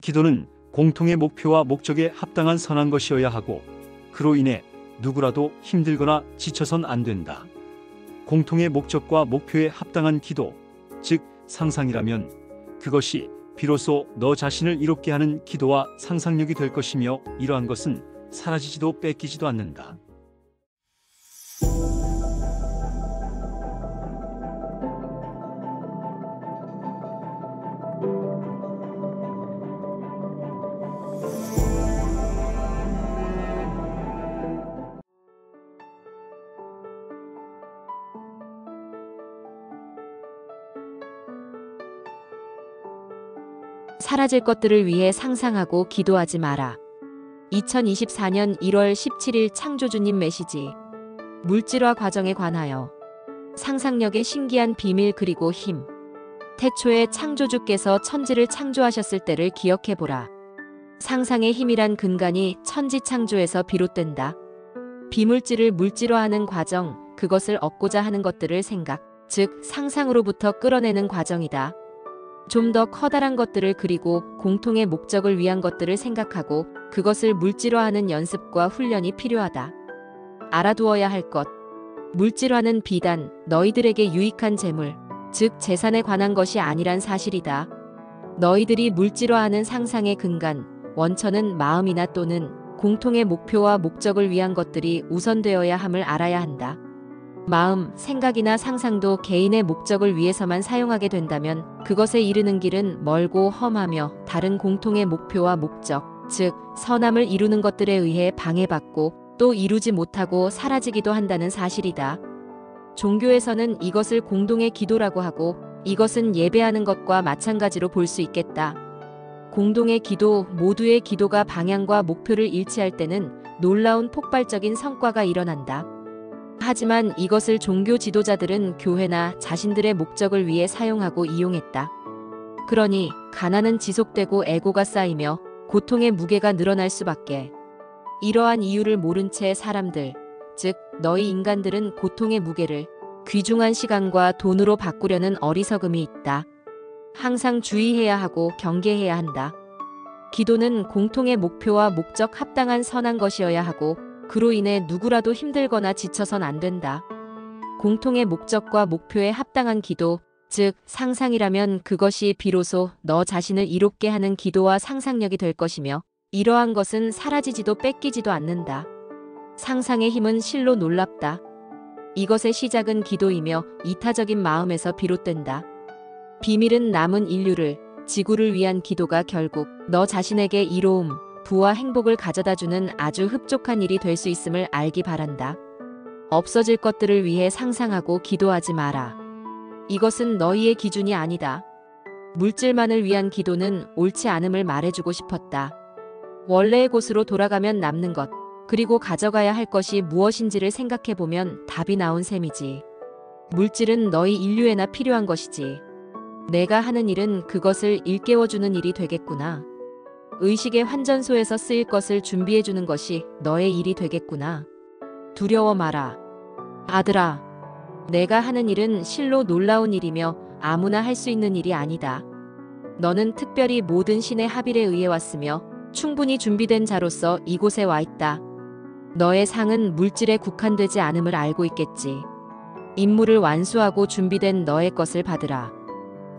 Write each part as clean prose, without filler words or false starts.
기도는 공통의 목표와 목적에 합당한 선한 것이어야 하고 그로 인해 누구라도 힘들거나 지쳐선 안 된다. 공통의 목적과 목표에 합당한 기도, 즉 상상이라면 그것이 비로소 너 자신을 이롭게 하는 기도와 상상력이 될 것이며 이러한 것은 사라지지도 뺏기지도 않는다. 사라질 것들을 위해 상상하고 기도하지 마라. 2024년 1월 17일 창조주님 메시지. 물질화 과정에 관하여 상상력의 신기한 비밀 그리고 힘. 태초에 창조주께서 천지를 창조하셨을 때를 기억해보라. 상상의 힘이란 근간이 천지 창조에서 비롯된다. 비물질을 물질화하는 과정, 그것을 얻고자 하는 것들을 생각, 즉 상상으로부터 끌어내는 과정이다. 좀 더 커다란 것들을 그리고 공통의 목적을 위한 것들을 생각하고 그것을 물질화하는 연습과 훈련이 필요하다. 알아두어야 할 것. 물질화는 비단 너희들에게 유익한 재물, 즉 재산에 관한 것이 아니란 사실이다. 너희들이 물질화하는 상상의 근간, 원천은 마음이나 또는 공통의 목표와 목적을 위한 것들이 우선되어야 함을 알아야 한다. 마음, 생각이나 상상도 개인의 목적을 위해서만 사용하게 된다면 그것에 이르는 길은 멀고 험하며 다른 공통의 목표와 목적, 즉 선함을 이루는 것들에 의해 방해받고 또 이루지 못하고 사라지기도 한다는 사실이다. 종교에서는 이것을 공동의 기도라고 하고 이것은 예배하는 것과 마찬가지로 볼 수 있겠다. 공동의 기도, 모두의 기도가 방향과 목표를 일치할 때는 놀라운 폭발적인 성과가 일어난다. 하지만 이것을 종교 지도자들은 교회나 자신들의 목적을 위해 사용하고 이용했다. 그러니 가난은 지속되고 애고가 쌓이며 고통의 무게가 늘어날 수밖에. 이러한 이유를 모른 채 사람들, 즉 너희 인간들은 고통의 무게를 귀중한 시간과 돈으로 바꾸려는 어리석음이 있다. 항상 주의해야 하고 경계해야 한다. 기도는 공통의 목표와 목적 합당한 선한 것이어야 하고 그로 인해 누구라도 힘들거나 지쳐선 안 된다. 공통의 목적과 목표에 합당한 기도, 즉 상상이라면 그것이 비로소 너 자신을 이롭게 하는 기도와 상상력이 될 것이며 이러한 것은 사라지지도 뺏기지도 않는다. 상상의 힘은 실로 놀랍다. 이것의 시작은 기도이며 이타적인 마음에서 비롯된다. 비밀은 남은 인류를, 지구를 위한 기도가 결국 너 자신에게 이로움, 부와 행복을 가져다주는 아주 흡족한 일이 될 수 있음을 알기 바란다. 없어질 것들을 위해 상상하고 기도하지 마라. 이것은 너희의 기준이 아니다. 물질만을 위한 기도는 옳지 않음을 말해주고 싶었다. 원래의 곳으로 돌아가면 남는 것, 그리고 가져가야 할 것이 무엇인지를 생각해보면 답이 나온 셈이지. 물질은 너희 인류에나 필요한 것이지. 내가 하는 일은 그것을 일깨워주는 일이 되겠구나. 의식의 환전소에서 쓰일 것을 준비해주는 것이 너의 일이 되겠구나. 두려워 마라. 아들아, 내가 하는 일은 실로 놀라운 일이며 아무나 할 수 있는 일이 아니다. 너는 특별히 모든 신의 합일에 의해 왔으며 충분히 준비된 자로서 이곳에 와 있다. 너의 상은 물질에 국한되지 않음을 알고 있겠지. 임무를 완수하고 준비된 너의 것을 받으라.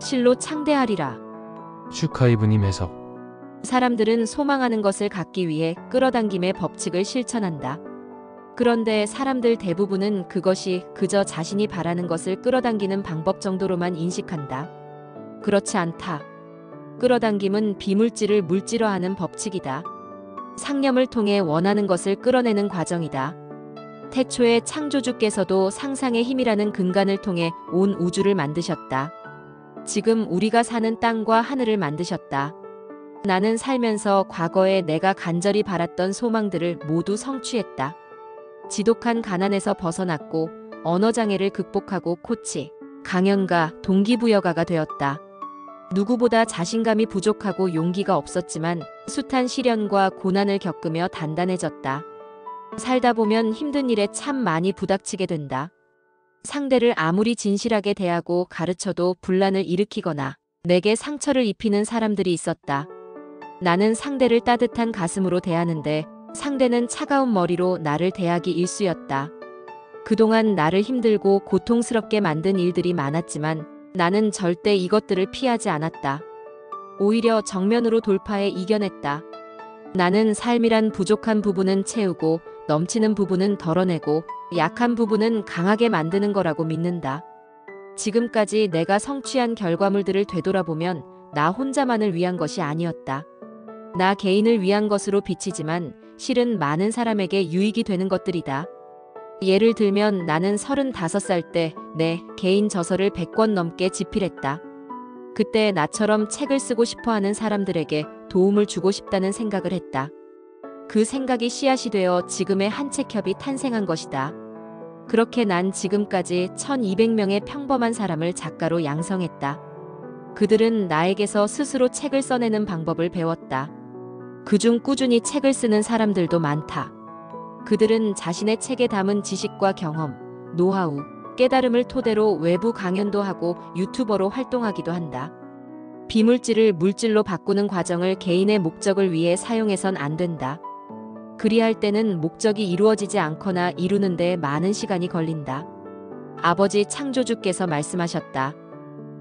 실로 창대하리라. 슈카이브님 해석. 사람들은 소망하는 것을 갖기 위해 끌어당김의 법칙을 실천한다. 그런데 사람들 대부분은 그것이 그저 자신이 바라는 것을 끌어당기는 방법 정도로만 인식한다. 그렇지 않다. 끌어당김은 비물질을 물질화하는 법칙이다. 상념을 통해 원하는 것을 끌어내는 과정이다. 태초에 창조주께서도 상상의 힘이라는 근간을 통해 온 우주를 만드셨다. 지금 우리가 사는 땅과 하늘을 만드셨다. 나는 살면서 과거에 내가 간절히 바랐던 소망들을 모두 성취했다. 지독한 가난에서 벗어났고 언어장애를 극복하고 코치, 강연가, 동기부여가가 되었다. 누구보다 자신감이 부족하고 용기가 없었지만 숱한 시련과 고난을 겪으며 단단해졌다. 살다 보면 힘든 일에 참 많이 부닥치게 된다. 상대를 아무리 진실하게 대하고 가르쳐도 분란을 일으키거나 내게 상처를 입히는 사람들이 있었다. 나는 상대를 따뜻한 가슴으로 대하는데 상대는 차가운 머리로 나를 대하기 일쑤였다. 그동안 나를 힘들고 고통스럽게 만든 일들이 많았지만 나는 절대 이것들을 피하지 않았다. 오히려 정면으로 돌파해 이겨냈다. 나는 삶이란 부족한 부분은 채우고 넘치는 부분은 덜어내고 약한 부분은 강하게 만드는 거라고 믿는다. 지금까지 내가 성취한 결과물들을 되돌아보면 나 혼자만을 위한 것이 아니었다. 나 개인을 위한 것으로 비치지만 실은 많은 사람에게 유익이 되는 것들이다. 예를 들면 나는 35살 때 내 개인 저서를 100권 넘게 집필했다. 그때 나처럼 책을 쓰고 싶어하는 사람들에게 도움을 주고 싶다는 생각을 했다. 그 생각이 씨앗이 되어 지금의 한책협이 탄생한 것이다. 그렇게 난 지금까지 1200명의 평범한 사람을 작가로 양성했다. 그들은 나에게서 스스로 책을 써내는 방법을 배웠다. 그중 꾸준히 책을 쓰는 사람들도 많다. 그들은 자신의 책에 담은 지식과 경험, 노하우, 깨달음을 토대로 외부 강연도 하고 유튜버로 활동하기도 한다. 비물질을 물질로 바꾸는 과정을 개인의 목적을 위해 사용해선 안 된다. 그리할 때는 목적이 이루어지지 않거나 이루는 데 많은 시간이 걸린다. 아버지 창조주께서 말씀하셨다.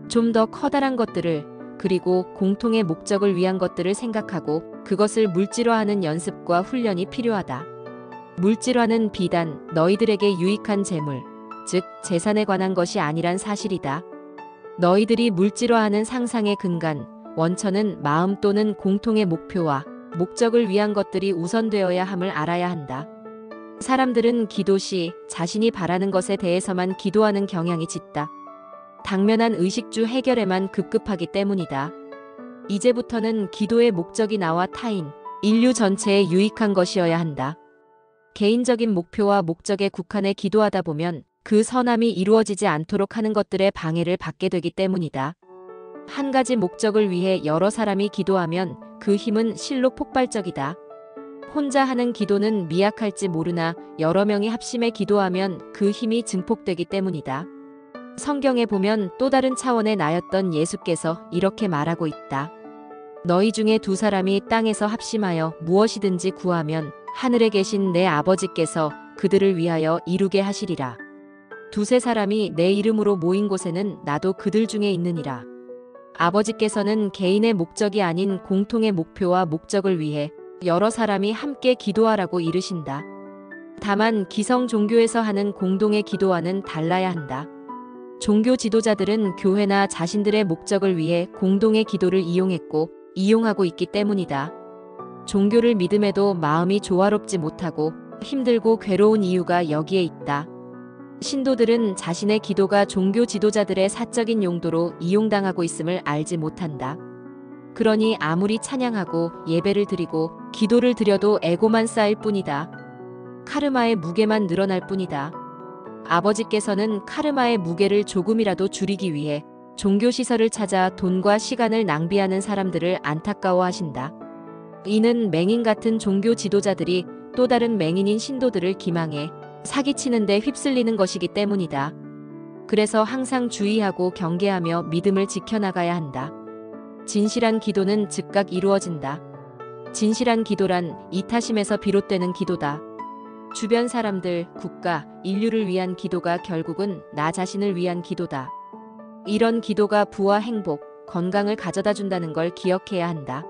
좀 더 커다란 것들을 그리고 공통의 목적을 위한 것들을 생각하고 그것을 물질화하는 연습과 훈련이 필요하다. 물질화는 비단 너희들에게 유익한 재물, 즉 재산에 관한 것이 아니란 사실이다. 너희들이 물질화하는 상상의 근간, 원천은 마음 또는 공통의 목표와 목적을 위한 것들이 우선되어야 함을 알아야 한다. 사람들은 기도 시 자신이 바라는 것에 대해서만 기도하는 경향이 짙다. 당면한 의식주 해결에만 급급하기 때문이다. 이제부터는 기도의 목적이 나와 타인, 인류 전체에 유익한 것이어야 한다. 개인적인 목표와 목적에 국한해 기도하다 보면 그 선함이 이루어지지 않도록 하는 것들의 방해를 받게 되기 때문이다. 한 가지 목적을 위해 여러 사람이 기도하면 그 힘은 실로 폭발적이다. 혼자 하는 기도는 미약할지 모르나 여러 명이 합심해 기도하면 그 힘이 증폭되기 때문이다. 성경에 보면 또 다른 차원의 나였던 예수께서 이렇게 말하고 있다. 너희 중에 두 사람이 땅에서 합심하여 무엇이든지 구하면 하늘에 계신 내 아버지께서 그들을 위하여 이루게 하시리라. 두세 사람이 내 이름으로 모인 곳에는 나도 그들 중에 있느니라. 아버지께서는 개인의 목적이 아닌 공통의 목표와 목적을 위해 여러 사람이 함께 기도하라고 이르신다. 다만 기성 종교에서 하는 공동의 기도와는 달라야 한다. 종교 지도자들은 교회나 자신들의 목적을 위해 공동의 기도를 이용했고 이용하고 있기 때문이다. 종교를 믿음에도 마음이 조화롭지 못하고 힘들고 괴로운 이유가 여기에 있다. 신도들은 자신의 기도가 종교 지도자들의 사적인 용도로 이용당하고 있음을 알지 못한다. 그러니 아무리 찬양하고 예배를 드리고 기도를 드려도 에고만 쌓일 뿐이다. 카르마의 무게만 늘어날 뿐이다. 아버지께서는 카르마의 무게를 조금이라도 줄이기 위해 종교시설을 찾아 돈과 시간을 낭비하는 사람들을 안타까워하신다. 이는 맹인 같은 종교 지도자들이 또 다른 맹인인 신도들을 기망해 사기치는 데 휩쓸리는 것이기 때문이다. 그래서 항상 주의하고 경계하며 믿음을 지켜나가야 한다. 진실한 기도는 즉각 이루어진다. 진실한 기도란 이타심에서 비롯되는 기도다. 주변 사람들, 국가, 인류를 위한 기도가 결국은 나 자신을 위한 기도다. 이런 기도가 부와 행복, 건강을 가져다 준다는 걸 기억해야 한다.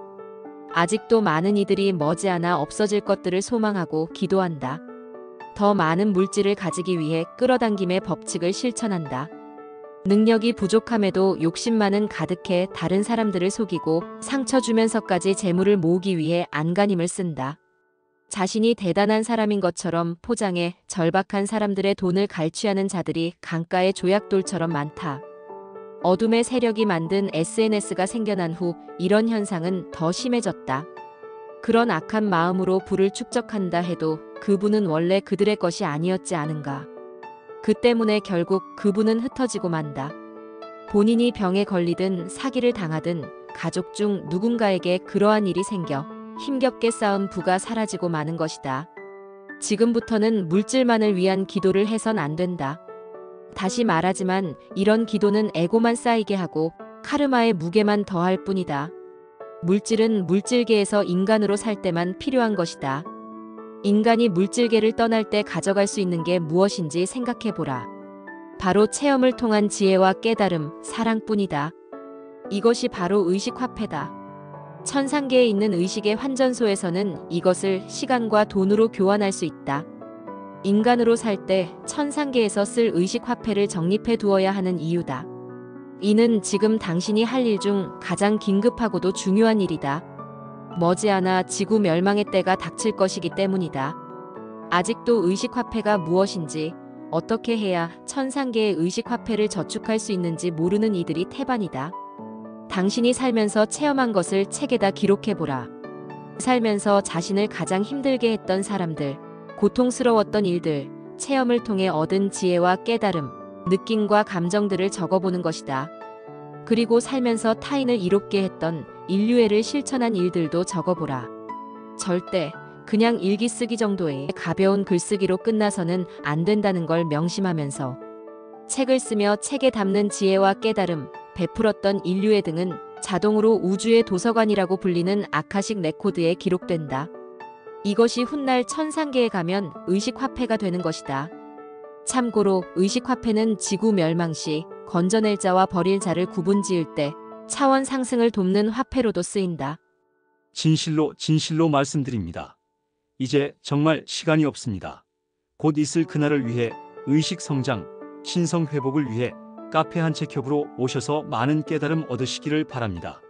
아직도 많은 이들이 머지않아 없어질 것들을 소망하고 기도한다. 더 많은 물질을 가지기 위해 끌어당김의 법칙을 실천한다. 능력이 부족함에도 욕심만은 가득해 다른 사람들을 속이고 상처 주면서까지 재물을 모으기 위해 안간힘을 쓴다. 자신이 대단한 사람인 것처럼 포장해 절박한 사람들의 돈을 갈취하는 자들이 강가의 조약돌처럼 많다. 어둠의 세력이 만든 SNS가 생겨난 후 이런 현상은 더 심해졌다. 그런 악한 마음으로 부를 축적한다 해도 그분은 원래 그들의 것이 아니었지 않은가. 그 때문에 결국 그분은 흩어지고 만다. 본인이 병에 걸리든 사기를 당하든 가족 중 누군가에게 그러한 일이 생겨 힘겹게 쌓은 부가 사라지고 마는 것이다. 지금부터는 물질만을 위한 기도를 해선 안 된다. 다시 말하지만 이런 기도는 에고만 쌓이게 하고 카르마의 무게만 더할 뿐이다. 물질은 물질계에서 인간으로 살 때만 필요한 것이다. 인간이 물질계를 떠날 때 가져갈 수 있는 게 무엇인지 생각해보라. 바로 체험을 통한 지혜와 깨달음, 사랑뿐이다. 이것이 바로 의식화폐다. 천상계에 있는 의식의 환전소에서는 이것을 시간과 돈으로 교환할 수 있다. 인간으로 살 때 천상계에서 쓸 의식화폐를 적립해 두어야 하는 이유다. 이는 지금 당신이 할 일 중 가장 긴급하고도 중요한 일이다. 머지않아 지구 멸망의 때가 닥칠 것이기 때문이다. 아직도 의식화폐가 무엇인지, 어떻게 해야 천상계의 의식화폐를 저축할 수 있는지 모르는 이들이 태반이다. 당신이 살면서 체험한 것을 책에다 기록해보라. 살면서 자신을 가장 힘들게 했던 사람들, 고통스러웠던 일들, 체험을 통해 얻은 지혜와 깨달음, 느낌과 감정들을 적어보는 것이다. 그리고 살면서 타인을 이롭게 했던 인류애를 실천한 일들도 적어보라. 절대 그냥 일기 쓰기 정도의 가벼운 글쓰기로 끝나서는 안 된다는 걸 명심하면서 책을 쓰며 책에 담는 지혜와 깨달음, 베풀었던 인류애 등은 자동으로 우주의 도서관이라고 불리는 아카식 레코드에 기록된다. 이것이 훗날 천상계에 가면 의식화폐가 되는 것이다. 참고로 의식화폐는 지구 멸망 시 건져낼 자와 버릴 자를 구분지을 때 차원 상승을 돕는 화폐로도 쓰인다. 진실로 말씀드립니다. 이제 정말 시간이 없습니다. 곧 있을 그날을 위해 의식 성장, 신성 회복을 위해 카페 한 책 협으로 오셔서 많은 깨달음 얻으시기를 바랍니다.